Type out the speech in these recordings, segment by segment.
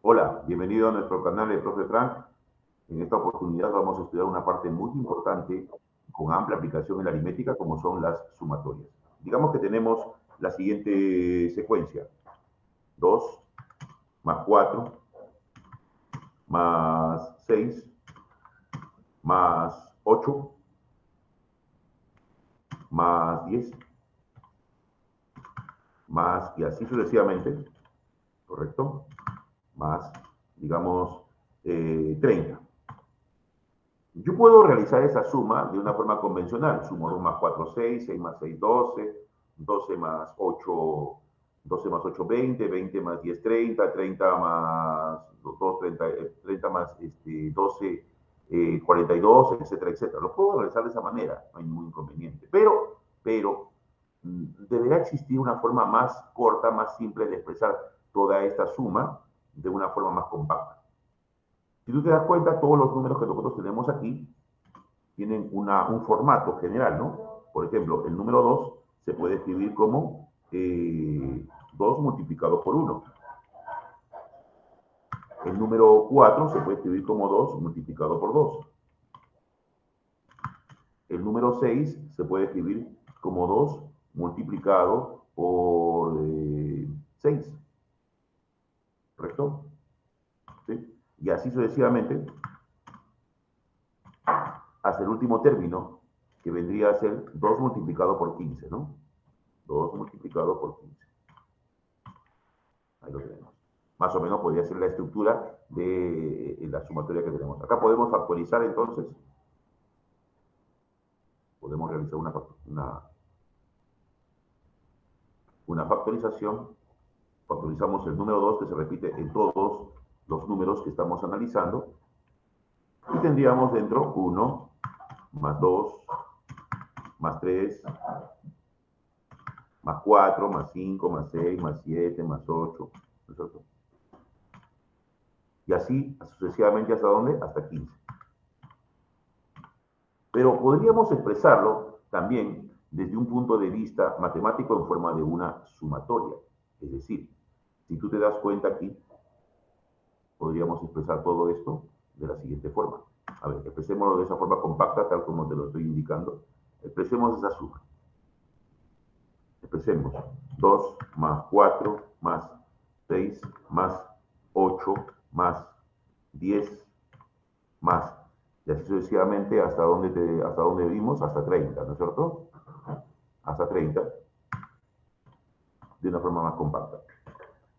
Hola, bienvenido a nuestro canal de Profe Frank. En esta oportunidad vamos a estudiar una parte muy importante con amplia aplicación en la aritmética, como son las sumatorias. Digamos que tenemos la siguiente secuencia: 2 más 4 más 6 más 8 más 10 más, y así sucesivamente, ¿correcto? Más, digamos, 30. Yo puedo realizar esa suma de una forma convencional. Sumo 2 más 4, 6, 6 más 6, 12, 12 más 8, 12 más 8, 20, 20 más 10, 30, 30 más 2, 30, 30 más 12, 42, etcétera, etcétera. Lo puedo realizar de esa manera, no hay ningún inconveniente. Pero, deberá existir una forma más corta, más simple de expresar toda esta suma de una forma más compacta. Si tú te das cuenta, todos los números que nosotros tenemos aquí tienen un formato general, ¿no? Por ejemplo, el número 2 se puede escribir como 2 multiplicado por 1. El número 4 se puede escribir como 2 multiplicado por 2. El número 6 se puede escribir como 2 multiplicado por 6. ¿Correcto? ¿Sí? Y así sucesivamente hasta el último término, que vendría a ser 2 multiplicado por 15, ¿no? 2 multiplicado por 15. Ahí lo tenemos. Más o menos podría ser la estructura de la sumatoria que tenemos. Acá podemos factorizar entonces. Podemos realizar una factorización. Factorizamos el número 2 que se repite en todos los números que estamos analizando. Y tendríamos dentro 1 más 2 más 3 más 4 más 5 más 6 más 7 más 8. Y así sucesivamente, ¿hasta dónde? Hasta 15. Pero podríamos expresarlo también desde un punto de vista matemático en forma de una sumatoria. Es decir, si tú te das cuenta aquí, podríamos expresar todo esto de la siguiente forma. A ver, expresémoslo de esa forma compacta, tal como te lo estoy indicando. Expresemos esa suma. Expresemos 2 más 4 más 6 más 8 más 10 más, y así sucesivamente hasta dónde vimos, hasta 30, ¿no es cierto? Hasta 30, de una forma más compacta.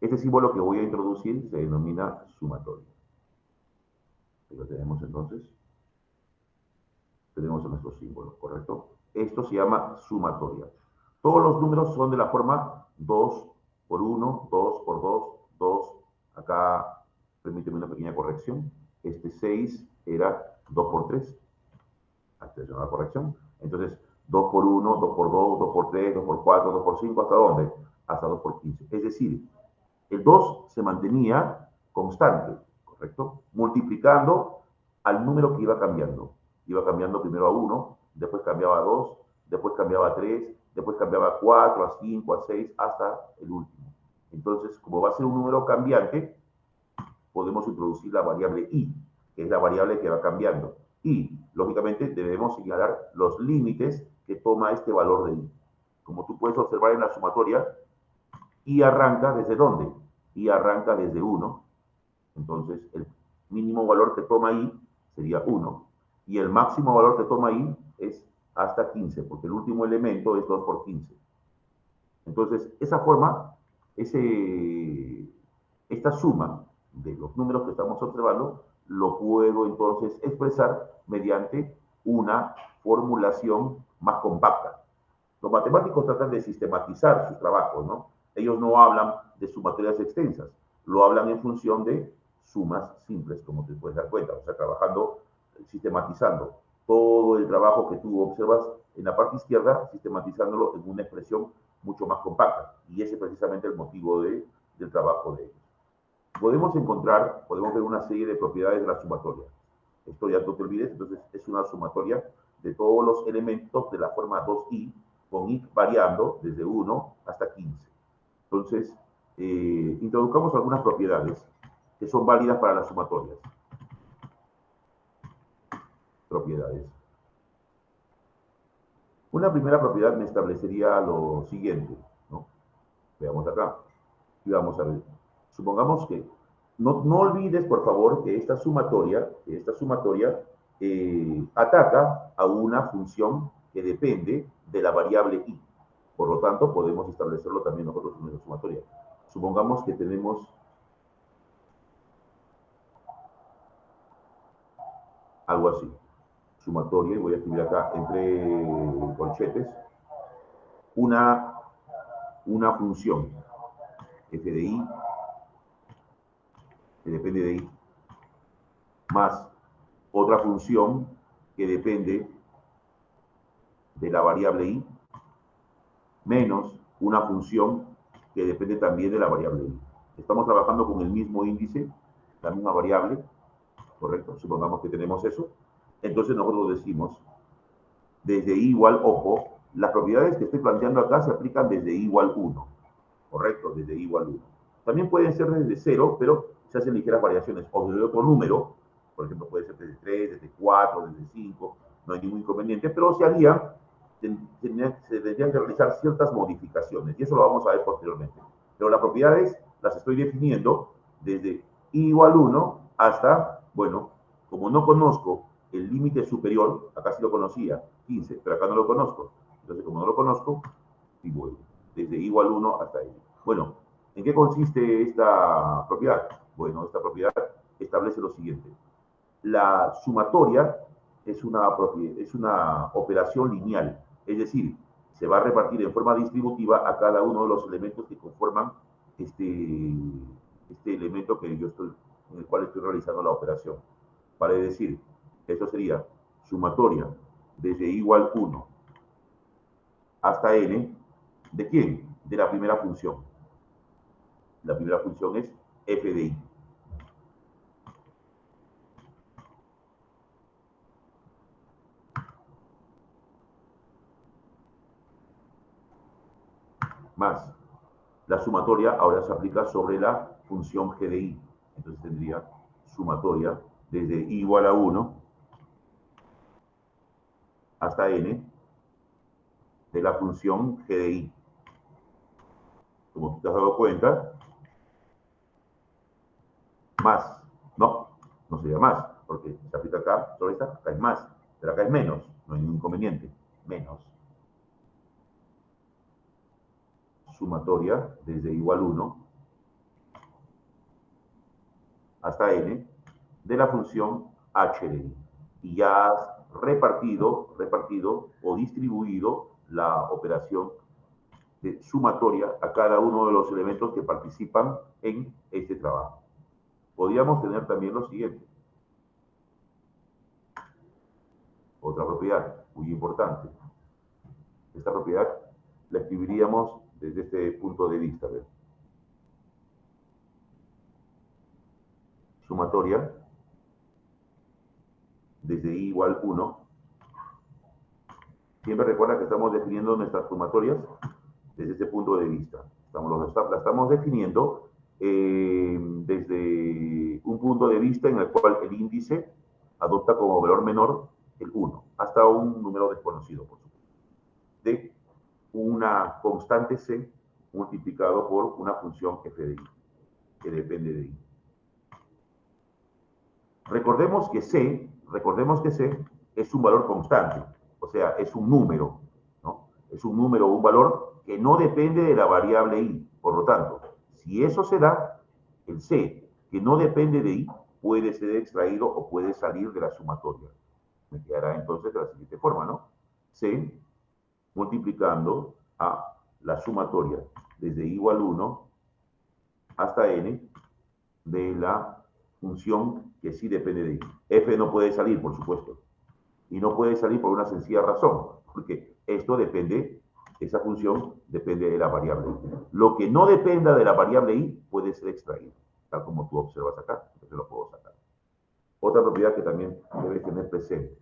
Este símbolo que voy a introducir se denomina sumatoria. Ahí lo tenemos entonces. Tenemos nuestro símbolo, ¿correcto? Esto se llama sumatoria. Todos los números son de la forma 2 por 1, 2 por 2, 2. Acá, permíteme una pequeña corrección. Este 6 era 2 por 3. Aquí es una corrección. Entonces, 2 por 1, 2 por 2, 2 por 3, 2 por 4, 2 por 5, ¿hasta dónde? Hasta 2 por 15. Es decir, el 2 se mantenía constante, ¿correcto? Multiplicando al número que iba cambiando. Iba cambiando primero a 1, después cambiaba a 2, después cambiaba a 3, después cambiaba a 4, a 5, a 6, hasta el último. Entonces, como va a ser un número cambiante, podemos introducir la variable i, que es la variable que va cambiando. Y, lógicamente, debemos señalar los límites que toma este valor de i. Como tú puedes observar en la sumatoria, i arranca ¿desde dónde? I arranca desde 1. Entonces, el mínimo valor que toma i sería 1. Y el máximo valor que toma i es hasta 15, porque el último elemento es 2 por 15. Entonces, esa forma, esta suma de los números que estamos observando, lo puedo entonces expresar mediante una formulación más compacta. Los matemáticos tratan de sistematizar sus trabajos, ¿no? Ellos no hablan de sumatorias extensas, lo hablan en función de sumas simples, como te puedes dar cuenta, o sea, trabajando, sistematizando todo el trabajo que tú observas en la parte izquierda, sistematizándolo en una expresión mucho más compacta. Y ese es precisamente el motivo del trabajo de ellos. Podemos ver una serie de propiedades de la sumatoria. Esto ya no te olvides, entonces es una sumatoria de todos los elementos de la forma 2i, con i variando desde 1 hasta 15. Entonces, introduzcamos algunas propiedades. que son válidas para las sumatorias. Propiedades. Una primera propiedad me establecería lo siguiente, ¿no? Veamos acá. Y vamos a ver. Supongamos que, no olvides, por favor, que esta sumatoria ataca a una función que depende de la variable i. Por lo tanto, podemos establecerlo también nosotros en nuestra sumatoria. Supongamos que tenemos algo así. Sumatoria, y voy a escribir acá entre corchetes, una función f de i, que depende de i, más otra función que depende de la variable i, menos una función que depende también de la variable i. Estamos trabajando con el mismo índice, la misma variable, ¿correcto? Supongamos que tenemos eso. Entonces nosotros decimos, desde i igual, ojo, las propiedades que estoy planteando acá se aplican desde i igual 1, ¿correcto? Desde i igual 1. También pueden ser desde 0, pero se hacen ligeras variaciones, o desde otro número, por ejemplo, puede ser desde 3, desde 4, desde 5, no hay ningún inconveniente, pero se tendrían que realizar ciertas modificaciones, y eso lo vamos a ver posteriormente. Pero las propiedades las estoy definiendo desde i igual 1 hasta, bueno, como no conozco el límite superior, acá sí lo conocía, 15, pero acá no lo conozco. Entonces, como no lo conozco, y vuelvo, desde i igual 1 hasta n. Bueno, ¿en qué consiste esta propiedad? Bueno, esta propiedad establece lo siguiente. La sumatoria es una operación lineal, es decir, se va a repartir en forma distributiva a cada uno de los elementos que conforman este elemento en el cual estoy realizando la operación. Vale decir, esto sería sumatoria desde i igual 1 hasta n, ¿de quién? De la primera función. La primera función es f de i. Más la sumatoria ahora se aplica sobre la función g de i. Entonces tendría sumatoria desde i igual a 1 hasta n de la función g de i. Como tú te has dado cuenta, más, no sería más, porque se aplica acá, sobre esta, acá es más, pero acá es menos, no hay ningún inconveniente, menos. Sumatoria desde i igual 1 hasta n de la función h de i. Y ya has repartido o distribuido la operación de sumatoria a cada uno de los elementos que participan en este trabajo. Podríamos tener también lo siguiente. Otra propiedad muy importante. Esta propiedad la escribiríamos desde este punto de vista. ¿Ves? Sumatoria desde i igual 1. Siempre recuerda que estamos definiendo nuestras sumatorias desde este punto de vista. La estamos definiendo desde un punto de vista en el cual el índice adopta como valor menor el 1, hasta un número desconocido, por supuesto, de una constante c multiplicado por una función f de i, que depende de i. Recordemos que c es un valor constante, o sea, es un número, ¿no? Es un número, un valor que no depende de la variable i. Por lo tanto, si eso se da, el c, que no depende de i, puede ser extraído o puede salir de la sumatoria. Me quedará entonces de la siguiente forma, ¿no? C multiplicando a la sumatoria desde i igual 1 hasta n de la función que sí depende de i. F no puede salir, por supuesto. Y no puede salir por una sencilla razón, porque esto depende, esa función depende de la variable i. Lo que no dependa de la variable i puede ser extraído, tal como tú observas acá, entonces lo puedo sacar. Otra propiedad que también debes tener presente.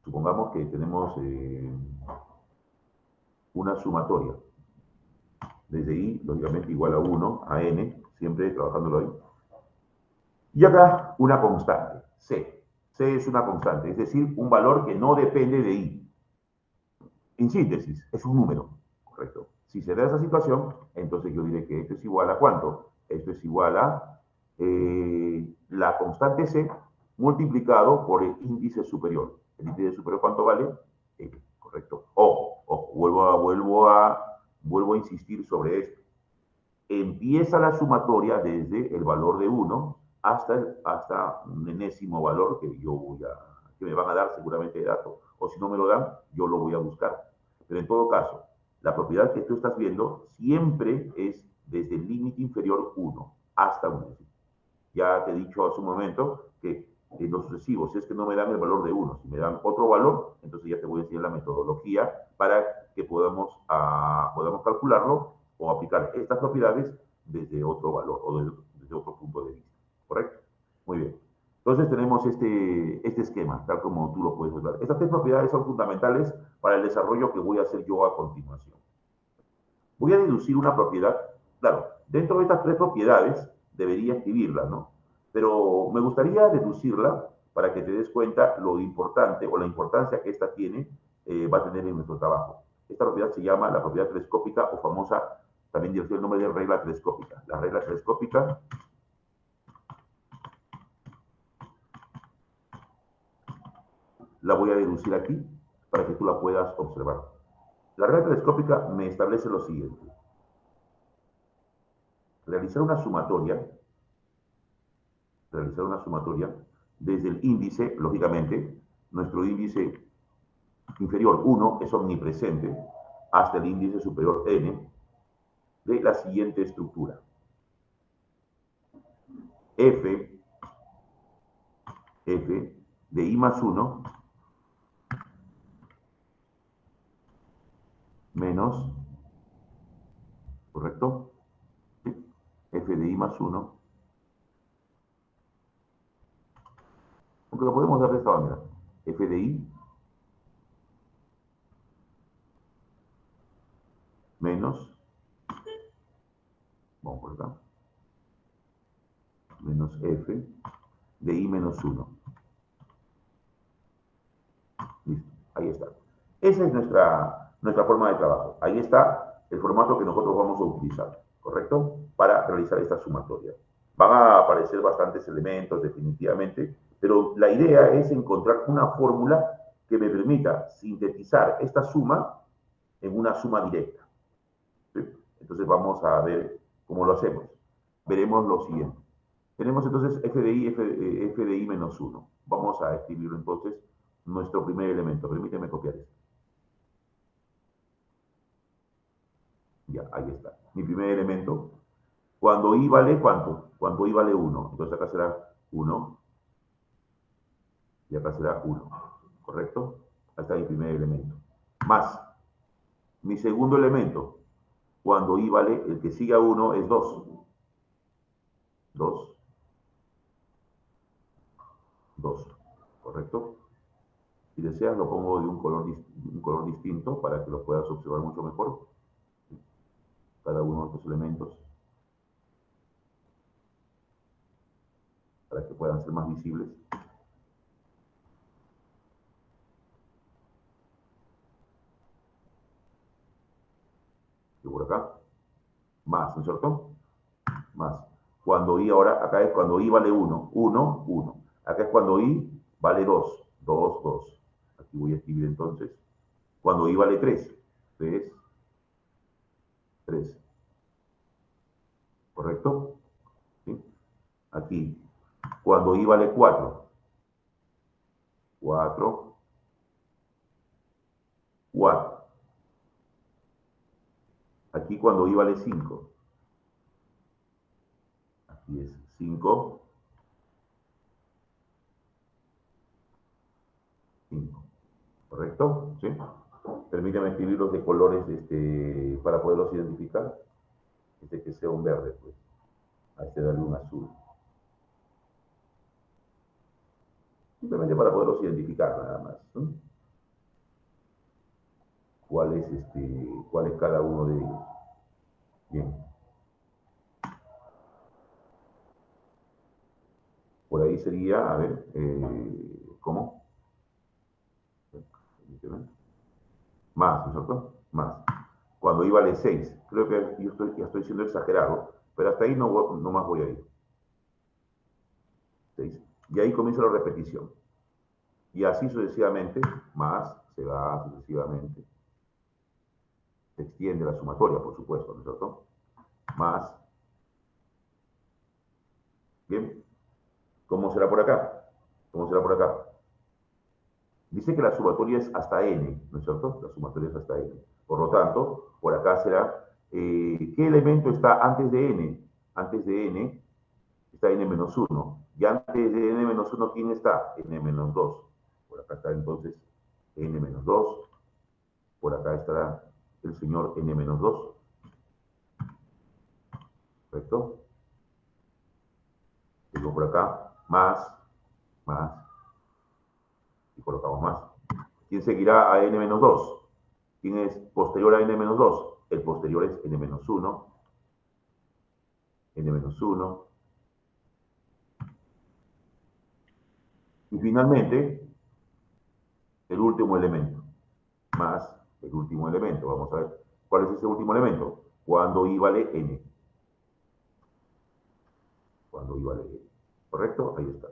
Supongamos que tenemos una sumatoria. Desde i, lógicamente, igual a 1, a n, siempre siempre trabajándolo ahí. Y acá una constante, C. C es una constante, es decir, un valor que no depende de I. En síntesis, es un número, ¿correcto? Si se da esa situación, entonces yo diré que esto es igual a ¿cuánto? Esto es igual a la constante C multiplicado por el índice superior. ¿El índice superior cuánto vale? ¿Correcto? Ojo, vuelvo a insistir sobre esto. Empieza la sumatoria desde el valor de 1 hasta un enésimo valor que me van a dar seguramente de dato. O si no me lo dan, yo lo voy a buscar. Pero en todo caso, la propiedad que tú estás viendo siempre es desde el límite inferior 1 hasta 1. Ya te he dicho hace un momento que en los sucesivos, si es que no me dan el valor de 1, si me dan otro valor, entonces ya te voy a enseñar la metodología para que podamos calcularlo o aplicar estas propiedades desde otro valor o desde otro punto de vista. ¿Correcto? Muy bien. Entonces tenemos este esquema, tal como tú lo puedes ver. Estas tres propiedades son fundamentales para el desarrollo que voy a hacer yo a continuación. Voy a deducir una propiedad. Claro, dentro de estas tres propiedades debería escribirla, ¿no? Pero me gustaría deducirla para que te des cuenta lo importante o la importancia que esta va a tener en nuestro trabajo. Esta propiedad se llama la propiedad telescópica o famosa, también recibe el nombre de regla telescópica. La regla telescópica la voy a deducir aquí para que tú la puedas observar. La regla telescópica me establece lo siguiente. Realizar una sumatoria desde el índice, lógicamente, nuestro índice inferior 1 es omnipresente, hasta el índice superior n, de la siguiente estructura. F de I más 1 menos, ¿correcto? F de I más 1, aunque lo podemos dar de esta manera. F de I menos, vamos por acá, menos F de I menos 1. Listo, ahí está. Esa es nuestra forma de trabajo. Ahí está el formato que nosotros vamos a utilizar, ¿correcto? Para realizar esta sumatoria. Van a aparecer bastantes elementos, definitivamente, pero la idea es encontrar una fórmula que me permita sintetizar esta suma en una suma directa. ¿Sí? Entonces vamos a ver cómo lo hacemos. Veremos lo siguiente. Tenemos entonces f de i menos 1. Vamos a escribirlo entonces nuestro primer elemento. Permíteme copiar esto. Ya, ahí está. Mi primer elemento. Cuando i vale, ¿cuánto? Cuando i vale 1. Entonces acá será 1. Y acá será 1. ¿Correcto? Ahí está mi primer elemento. Más. Mi segundo elemento. Cuando i vale, el que sigue a 1 es 2. 2. 2. ¿Correcto? Si deseas, lo pongo de un color distinto para que lo puedas observar mucho mejor. Cada uno de estos elementos. Para que puedan ser más visibles. Y por acá. Más, ¿no es cierto? Más. Cuando i ahora, acá es cuando i vale 1. 1, 1. Acá es cuando i vale 2. 2, 2. Aquí voy a escribir entonces. Cuando i vale 3. 3, 3. ¿Correcto? ¿Sí? Aquí. Cuando i vale 4. 4, 4. Aquí cuando i vale 5. Aquí es 5, 5. ¿Correcto? ¿Sí? Permíteme escribirlos de colores para poderlos identificar. Que sea un verde, pues. A este darle un azul. Simplemente para poderlos identificar nada más, ¿no? ¿Cuál es cada uno de ellos? Bien. por ahí sería, a ver, ¿cómo? Más, ¿no es cierto? Más. Cuando i vale 6. Creo que yo ya estoy siendo exagerado, pero hasta ahí no más voy a ir. 6. Y ahí comienza la repetición. Y así sucesivamente, más se va sucesivamente. Se extiende la sumatoria, por supuesto, ¿no es cierto? Más. Bien. ¿Cómo será por acá? ¿Cómo será por acá? Dice que la sumatoria es hasta n, ¿no es cierto? La sumatoria es hasta n. Por lo tanto, por acá será, ¿qué elemento está antes de n? Antes de n está n-1. Y antes de n-1, ¿quién está? n-2. Por acá está entonces n-2. Por acá estará el señor n-2. ¿Correcto? Luego por acá, más, y colocamos más. ¿Quién seguirá a n-2? ¿Quién es posterior a n-2? El posterior es n-1, n-1. Y finalmente, el último elemento, más el último elemento. Vamos a ver, ¿cuál es ese último elemento? Cuando i vale n. Cuando i vale n. ¿Correcto? Ahí está.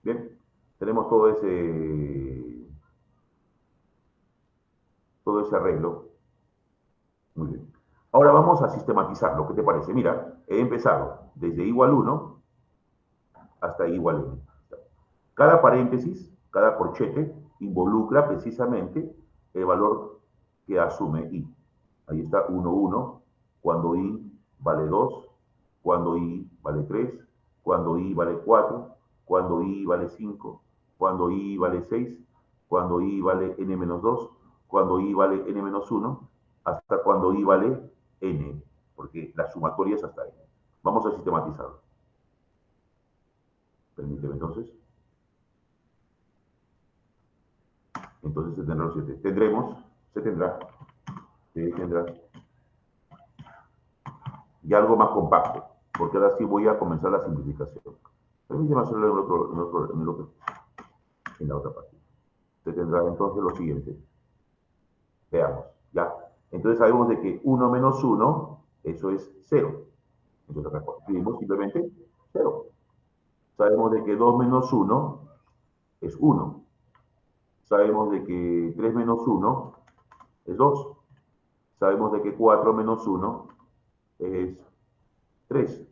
Bien, tenemos todo ese arreglo. Muy bien. Ahora vamos a sistematizarlo. ¿Qué te parece? Mira, he empezado desde igual 1 hasta igual n. Cada paréntesis, cada corchete, involucra precisamente el valor que asume i. Ahí está 1, 1, cuando i vale 2, cuando i vale 3, cuando i vale 4, cuando i vale 5, cuando i vale 6, cuando i vale n-2, cuando i vale n-1, hasta cuando i vale n, porque la sumatoria es hasta n. Vamos a sistematizarlo. Permíteme entonces. Entonces se tendrá los 7. Se tendrá, y algo más compacto, porque ahora sí voy a comenzar la simplificación. Permíteme hacerlo en la otra página. Se tendrá entonces lo siguiente. Veamos, ya. Entonces sabemos de que 1 menos 1, eso es 0. Entonces acá escribimos simplemente 0. Sabemos de que 2 menos 1 es 1. Sabemos de que 3 menos 1 es 2. Sabemos de que 4 menos 1 es 3.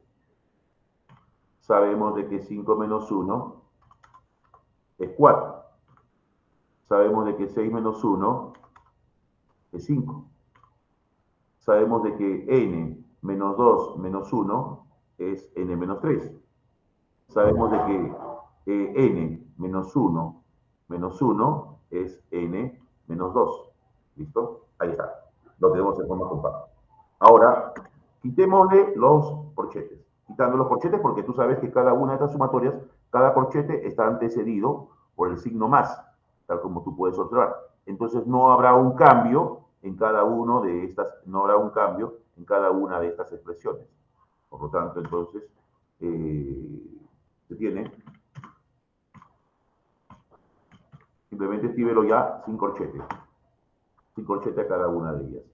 Sabemos de que 5 menos 1 es 4. Sabemos de que 6 menos 1 es 5. Sabemos de que n menos 2 menos 1 es n menos 3. Sabemos de que n menos 1 menos 1 es n menos 2. ¿Listo? Ahí está. Lo tenemos en forma compacta. Ahora, quitémosle los corchetes. Quitando los corchetes porque tú sabes que cada una de estas sumatorias, cada corchete está antecedido por el signo más, tal como tú puedes observar. Entonces no habrá un cambio en cada uno de estas, no habrá un cambio en cada una de estas expresiones. Por lo tanto, entonces, se tiene, simplemente escríbelo ya sin corchete a cada una de ellas.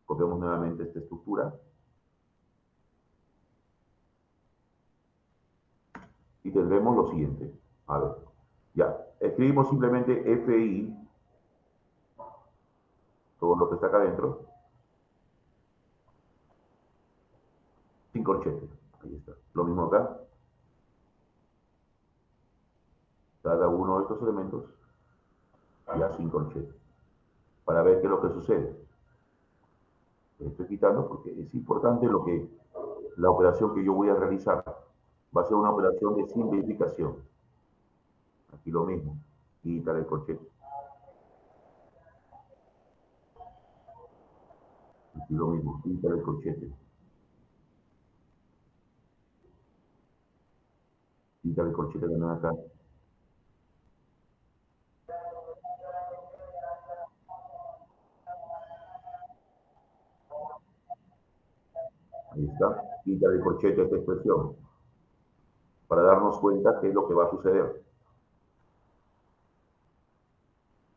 Copiamos nuevamente esta estructura y tendremos lo siguiente. A ver, ya, escribimos simplemente FI, todo lo que está acá adentro, sin corchete. Ahí está. Lo mismo acá. Cada uno de estos elementos ya sin corchete. Para ver qué es lo que sucede. Estoy quitando porque es importante la operación que yo voy a realizar. Va a ser una operación de simplificación. Aquí lo mismo. Quitar el corchete. Aquí lo mismo. Quitar el corchete. Quitar el corchete de nada acá. Ahí está. Quitar el corchete de esta expresión. para darnos cuenta qué es lo que va a suceder.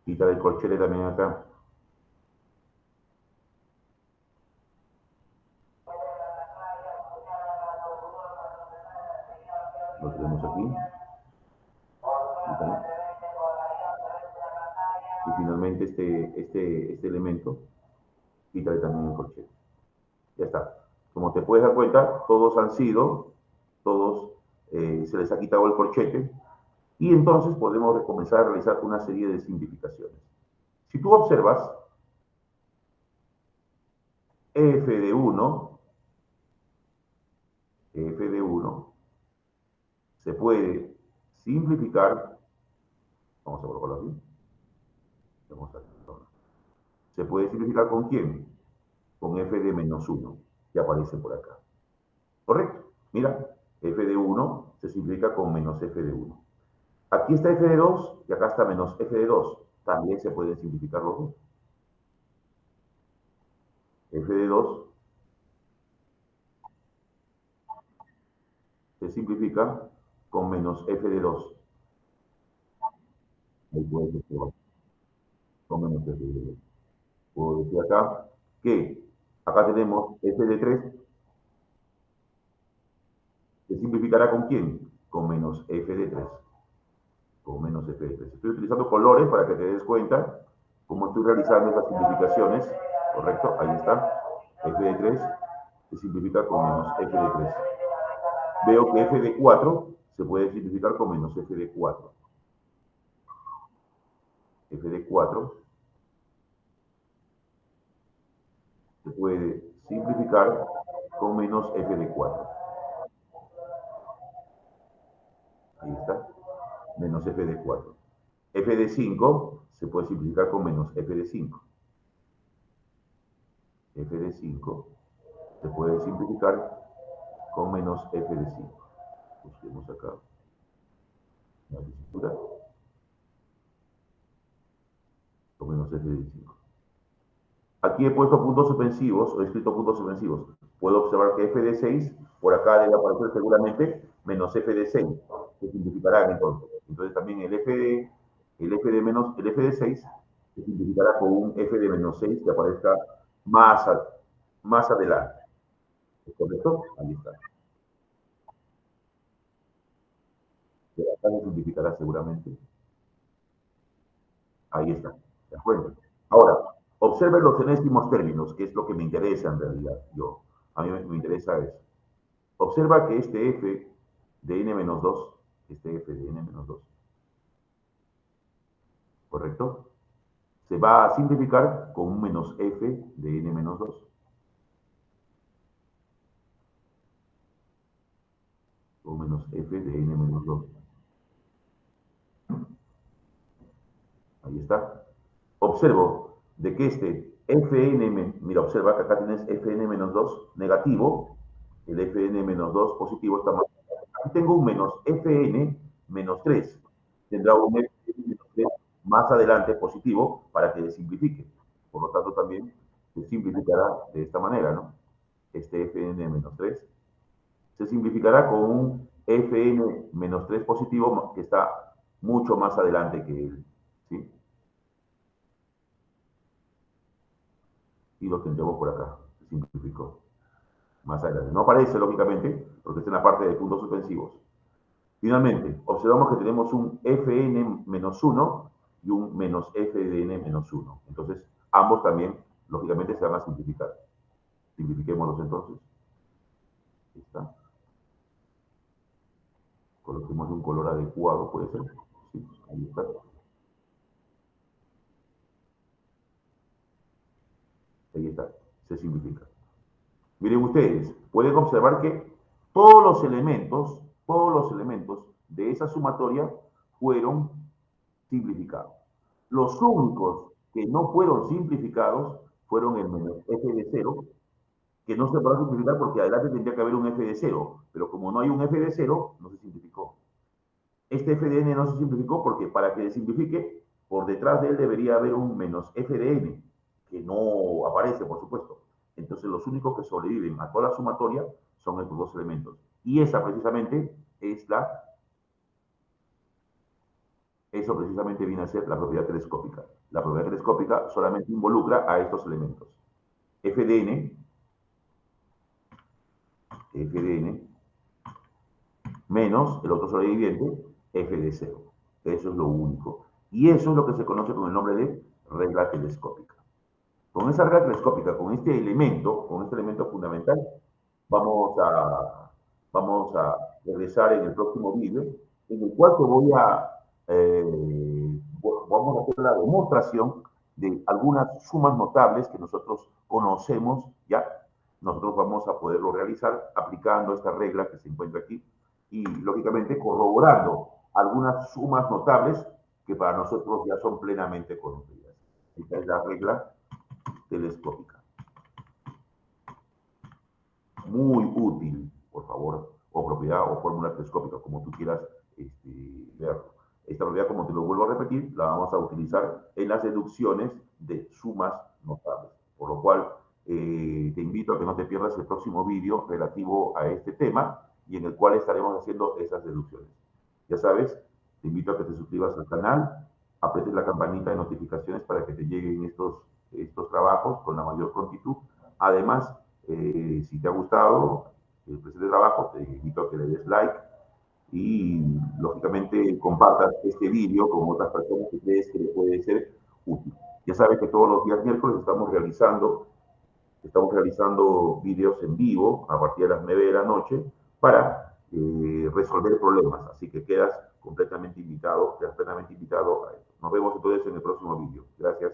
Quitar el corchete también acá. Lo tenemos aquí. Y finalmente este elemento, quítale también el corchete. Ya está. Como te puedes dar cuenta, todos se les ha quitado el corchete, y entonces podemos comenzar a realizar una serie de simplificaciones. Si tú observas, f de 1 se puede simplificar, vamos a colocarlo aquí, se puede simplificar ¿con quién? Con f de -1, que aparece por acá. ¿Correcto? Mira, f de 1 se simplifica con menos f de 1. Aquí está f de 2 y acá está menos f de 2. También se pueden simplificar los dos. F de 2 se simplifica con menos f de 2. Ahí puedes observar, con menos f de 2. Puedo decir acá que acá tenemos f de 3. ¿Se simplificará con quién? Con menos f de 3. Con menos f de 3. Estoy utilizando colores para que te des cuenta cómo estoy realizando esas simplificaciones. ¿Correcto? Ahí está. F de 3 se simplifica con menos f de 3. Veo que f de 4 se puede simplificar con menos f de 4. F de 4 se puede simplificar con menos f de 4. Ahí está. Menos f de 4. F de 5 se puede simplificar con menos f de 5. F de 5 se puede simplificar con menos f de 5. Busquemos acá la escritura con menos f de 5. Aquí he puesto puntos suspensivos, o he escrito puntos suspensivos. Puedo observar que f de 6, por acá debe aparecer seguramente menos f de 6, que simplificará entonces. Entonces también el f de 6 se simplificará con un f de menos 6 que aparezca más, más adelante. ¿Es correcto? Ahí está. De acá se simplificará seguramente. Ahí está. ¿De acuerdo? Ahora, observen los enésimos términos, que es lo que me interesa en realidad. A mí me interesa eso. Observa que este f de n-2, este f de n-2, ¿correcto? Se va a simplificar con un menos f de n-2. Con menos f de n-2. Ahí está. Observo de que este fn, mira, observa que acá tienes fn-2 negativo, el fn-2 positivo está más. Aquí tengo un menos fn-3. Tendrá un fn-3 más adelante positivo para que se simplifique. Por lo tanto, también se simplificará de esta manera, ¿no? Este fn-3 se simplificará con un fn-3 positivo que está mucho más adelante que él, ¿sí? Y lo tendremos por acá, se simplificó más adelante. No aparece, lógicamente, porque está en la parte de puntos suspensivos. Finalmente, observamos que tenemos un fn-1 y un menos f de n-1. Entonces, ambos también, lógicamente, se van a simplificar. Simplifiquémoslos entonces. Ahí está. Coloquemos un color adecuado, puede ser. Sí, ahí está. Ahí está. Se simplifica. Miren ustedes, pueden observar que todos los elementos de esa sumatoria fueron simplificados. Los únicos que no fueron simplificados fueron el menos f de 0, que no se podrá simplificar porque adelante tendría que haber un f de 0, pero como no hay un f de 0, no se simplificó. Este f de n no se simplificó porque para que se simplifique, por detrás de él debería haber un menos f de n, que no aparece, por supuesto. Entonces los únicos que sobreviven a toda la sumatoria son estos dos elementos. Y esa precisamente es eso precisamente viene a ser la propiedad telescópica. La propiedad telescópica solamente involucra a estos elementos. FDN, FDN, menos el otro sobreviviente, F de 0. Eso es lo único. Y eso es lo que se conoce con el nombre de regla telescópica. Con esa regla telescópica, con este elemento fundamental, vamos a regresar en el próximo vídeo, en el cual te voy vamos a hacer la demostración de algunas sumas notables que nosotros conocemos ya. Nosotros vamos a poderlo realizar aplicando esta regla que se encuentra aquí y, lógicamente, corroborando algunas sumas notables que para nosotros ya son plenamente conocidas. Esta es la regla telescópica. Muy útil, por favor, o propiedad o fórmula telescópica, como tú quieras verlo. Esta propiedad, como te lo vuelvo a repetir, la vamos a utilizar en las deducciones de sumas notables. Por lo cual, te invito a que no te pierdas el próximo vídeo relativo a este tema y en el cual estaremos haciendo esas deducciones. Ya sabes, te invito a que te suscribas al canal, apretes la campanita de notificaciones para que te lleguen estos trabajos con la mayor prontitud. Además, si te ha gustado el presente trabajo, te invito a que le des like y, lógicamente, compartas este vídeo con otras personas que crees que le puede ser útil. Ya sabes que todos los días miércoles estamos realizando vídeos en vivo a partir de las 9 de la noche para resolver problemas. Así que quedas plenamente invitado a esto. Nos vemos entonces en el próximo vídeo. Gracias.